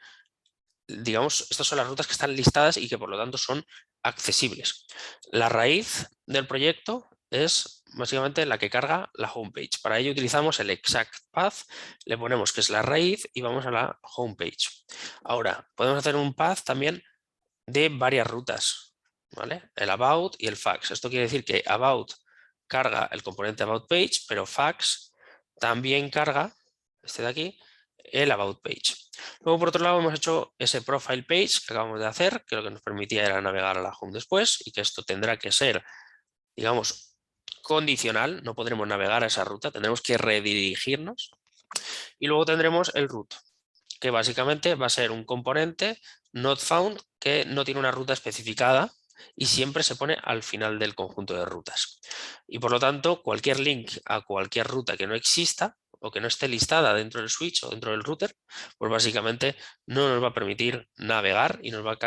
A: digamos, estas son las rutas que están listadas y que por lo tanto son accesibles. La raíz del proyecto es básicamente la que carga la homepage. Para ello utilizamos el exact path, le ponemos que es la raíz y vamos a la homepage. Ahora, podemos hacer un path también de varias rutas, ¿vale? El about y el fax. Esto quiere decir que about carga el componente about page, pero fax también carga, este de aquí, el about page. Luego, por otro lado, hemos hecho ese profile page que acabamos de hacer, que lo que nos permitía era navegar a la home después y que esto tendrá que ser, digamos, condicional, no podremos navegar a esa ruta, tendremos que redirigirnos. Y luego tendremos el root, que básicamente va a ser un componente not found que no tiene una ruta especificada y siempre se pone al final del conjunto de rutas. Y por lo tanto, cualquier link a cualquier ruta que no exista o que no esté listada dentro del switch o dentro del router, pues básicamente no nos va a permitir navegar y nos va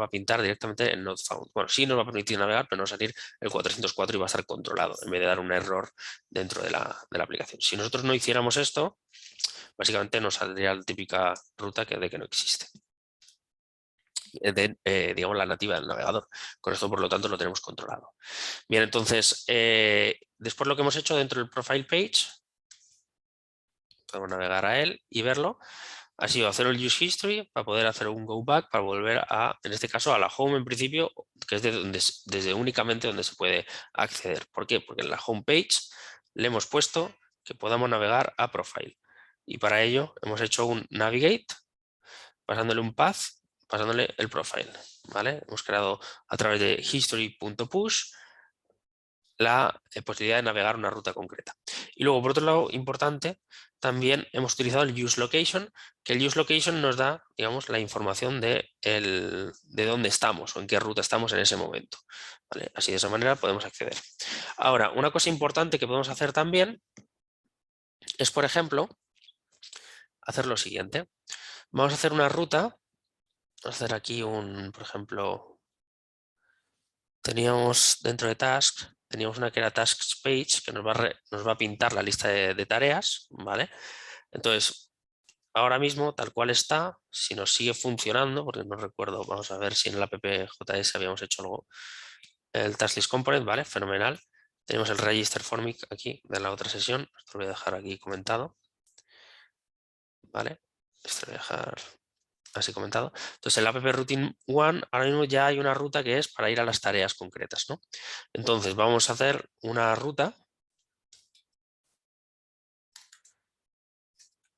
A: a pintar directamente el not found. Bueno, sí nos va a permitir navegar, pero no va a salir el 404 y va a estar controlado en vez de dar un error dentro de la aplicación. Si nosotros no hiciéramos esto, básicamente nos saldría la típica ruta de que no existe. Digamos, la nativa del navegador. Con esto, por lo tanto, lo tenemos controlado. Bien, entonces, después lo que hemos hecho dentro del profile page, podemos navegar a él y verlo, ha sido hacer el use history para poder hacer un go back, para volver a, en este caso, a la home en principio, que es desde únicamente donde se puede acceder. ¿Por qué? Porque en la home page le hemos puesto que podamos navegar a profile. Y para ello hemos hecho un navigate, pasándole un path, pasándole el profile. ¿Vale? Hemos creado a través de history.push la posibilidad de navegar una ruta concreta. Y luego, por otro lado, importante, también hemos utilizado el use location, que el use location nos da, digamos, la información de dónde estamos o en qué ruta estamos en ese momento. ¿Vale? Así de esa manera podemos acceder. Ahora, una cosa importante que podemos hacer también es, por ejemplo, hacer lo siguiente. Vamos a hacer una ruta, vamos a hacer aquí por ejemplo, teníamos dentro de tasks, teníamos una que era tasks page, que nos va a pintar la lista de tareas, ¿vale? Entonces, ahora mismo, tal cual está, si nos sigue funcionando, porque no recuerdo, vamos a ver si en el app.js habíamos hecho algo, el task list component, ¿vale? Fenomenal. Tenemos el register formic aquí de la otra sesión. Esto lo voy a dejar aquí comentado. ¿Vale? Esto lo voy a dejar así comentado. Entonces, el app routine one, ahora mismo ya hay una ruta que es para ir a las tareas concretas, ¿no? Entonces, vamos a hacer una ruta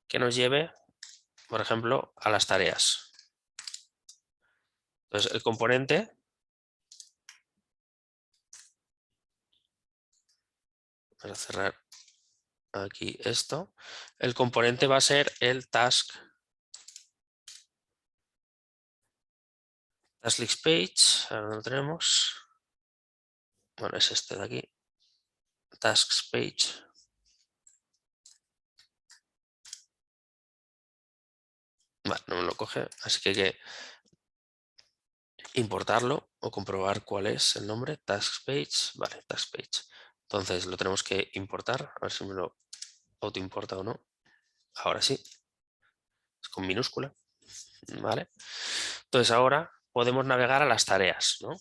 A: que nos lleve, por ejemplo, a las tareas. Entonces, el componente, vamos a cerrar aquí esto, el componente va a ser el task list page, ahora lo tenemos, bueno, es este de aquí, tasks page. Vale, no me lo coge, así que hay que importarlo o comprobar cuál es el nombre, tasks page, vale, task page. Entonces lo tenemos que importar, a ver si me lo autoimporta o no. Ahora sí, es con minúscula, ¿vale? Entonces ahora podemos navegar a las tareas, ¿no?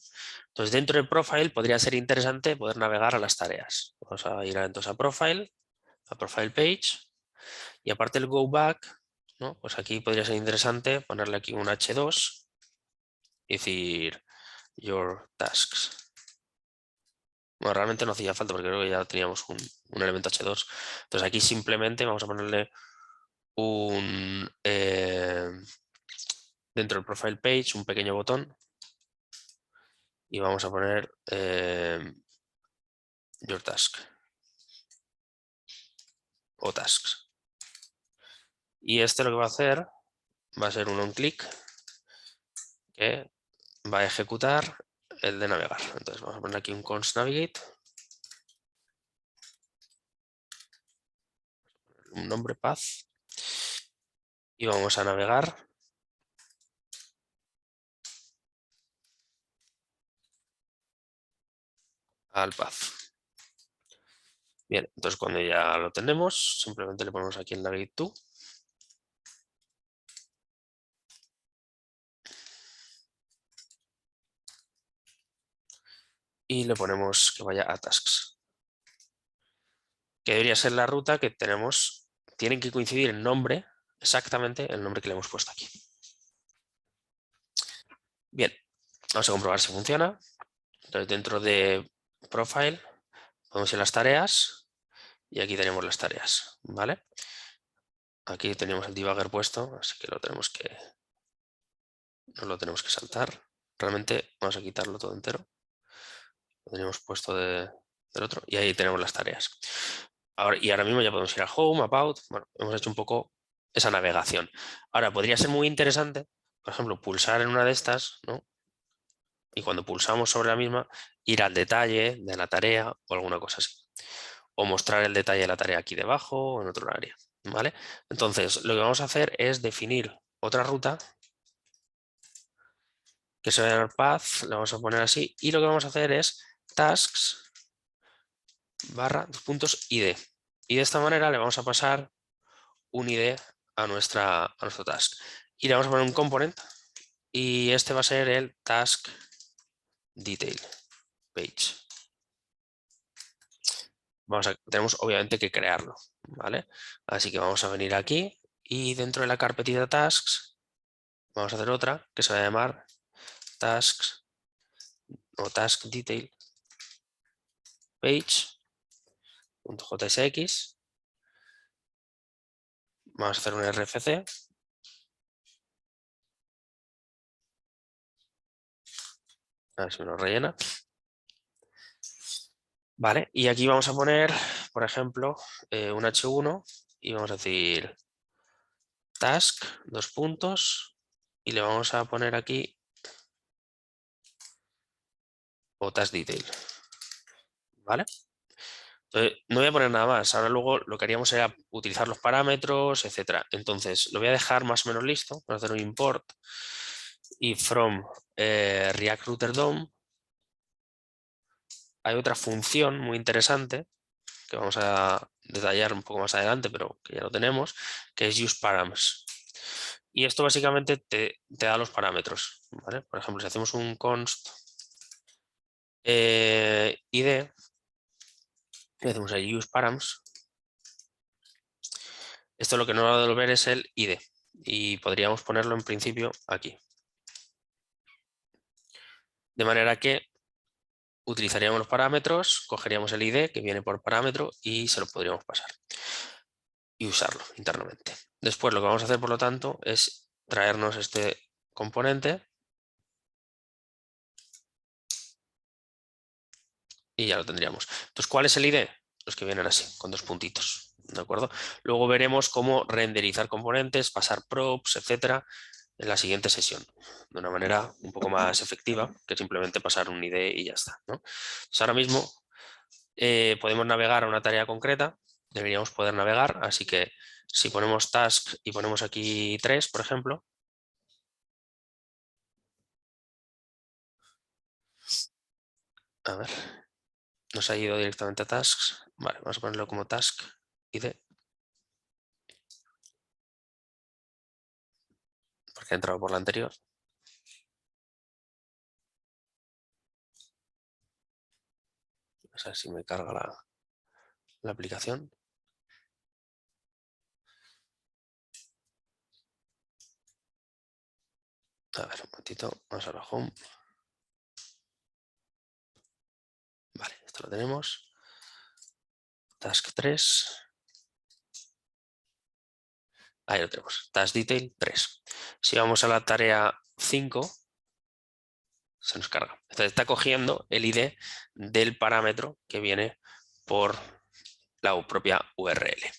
A: Entonces dentro del profile podría ser interesante poder navegar a las tareas. Vamos a ir entonces a profile page, y aparte el go back, ¿no? Pues aquí podría ser interesante ponerle aquí un H2 y decir your tasks. Bueno, realmente no hacía falta porque creo que ya teníamos un elemento H2. Entonces aquí simplemente vamos a ponerle un dentro del profile page un pequeño botón y vamos a poner your task o tasks. Y este lo que va a hacer va a ser un onClick que va a ejecutar el de navegar. Entonces vamos a poner aquí un const navigate, un nombre path y vamos a navegar al path. Bien, entonces cuando ya lo tenemos, simplemente le ponemos aquí el navigate to. Y le ponemos que vaya a tasks. Que debería ser la ruta que tenemos. Tienen que coincidir el nombre, exactamente el nombre que le hemos puesto aquí. Bien, vamos a comprobar si funciona. Entonces dentro de profile podemos ir a las tareas y aquí tenemos las tareas, ¿vale? Aquí tenemos el debugger puesto, así que no lo tenemos que saltar. Realmente vamos a quitarlo todo entero. Lo tenemos puesto del otro y ahí tenemos las tareas. Ahora mismo ya podemos ir a Home, About. Bueno, hemos hecho un poco esa navegación. Ahora, podría ser muy interesante, por ejemplo, pulsar en una de estas, ¿no? Y cuando pulsamos sobre la misma, ir al detalle de la tarea o alguna cosa así. O mostrar el detalle de la tarea aquí debajo o en otro área, ¿vale? Entonces, lo que vamos a hacer es definir otra ruta que se va a llamar path, la vamos a poner así, y lo que vamos a hacer es tasks barra .id. Y de esta manera le vamos a pasar un ID a nuestro task. Y le vamos a poner un component y este va a ser el task detail page. Tenemos obviamente que crearlo, ¿vale? Así que vamos a venir aquí y dentro de la carpetita tasks vamos a hacer otra que se va a llamar tasks o task detail page.jsx. Vamos a hacer un RFC. A ver si me lo rellena. Vale, y aquí vamos a poner, por ejemplo, un H1 y vamos a decir task, dos puntos, y le vamos a poner aquí o task detail. ¿Vale? Entonces, no voy a poner nada más. Ahora luego lo que haríamos era utilizar los parámetros, etcétera. Entonces, lo voy a dejar más o menos listo. Voy a hacer un import y from React Router DOM hay otra función muy interesante que vamos a detallar un poco más adelante, pero que ya lo tenemos, que es useParams. Y esto básicamente te da los parámetros, ¿vale? Por ejemplo, si hacemos un const id, y hacemos ahí use params. Esto lo que nos va a devolver es el ID y podríamos ponerlo en principio aquí. De manera que utilizaríamos los parámetros, cogeríamos el ID que viene por parámetro y se lo podríamos pasar y usarlo internamente. Después lo que vamos a hacer, por lo tanto, es traernos este componente y ya lo tendríamos. Entonces, ¿cuál es el ID? Los que vienen así, con dos puntitos, ¿de acuerdo? Luego veremos cómo renderizar componentes, pasar props, etcétera, en la siguiente sesión, de una manera un poco más efectiva que simplemente pasar un ID y ya está, ¿no? Entonces, ahora mismo podemos navegar a una tarea concreta, deberíamos poder navegar, así que si ponemos task y ponemos aquí 3, por ejemplo, a ver, nos ha ido directamente a tasks. Vale, vamos a ponerlo como task ID, porque ha entrado por la anterior. Vamos a ver si me carga la aplicación. A ver, un momentito, vamos a la home. Vale, esto lo tenemos. Task 3. Ahí lo tenemos, task detail 3. Si vamos a la tarea 5, se nos carga. Entonces está cogiendo el ID del parámetro que viene por la propia URL.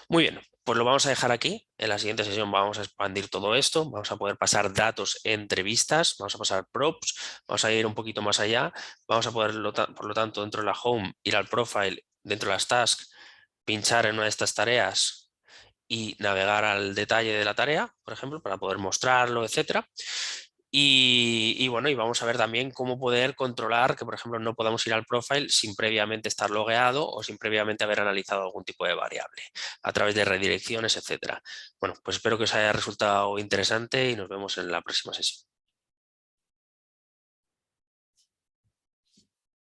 A: Muy bien, pues lo vamos a dejar aquí. En la siguiente sesión vamos a expandir todo esto, vamos a poder pasar datos entre vistas, vamos a pasar props, vamos a ir un poquito más allá, vamos a poder, por lo tanto, dentro de la home, ir al profile, dentro de las tasks, pinchar en una de estas tareas y navegar al detalle de la tarea, por ejemplo, para poder mostrarlo, etcétera. Y bueno, y vamos a ver también cómo poder controlar que, por ejemplo, no podamos ir al profile sin previamente estar logueado o sin previamente haber analizado algún tipo de variable a través de redirecciones, etcétera. Bueno, pues espero que os haya resultado interesante y nos vemos en la próxima sesión.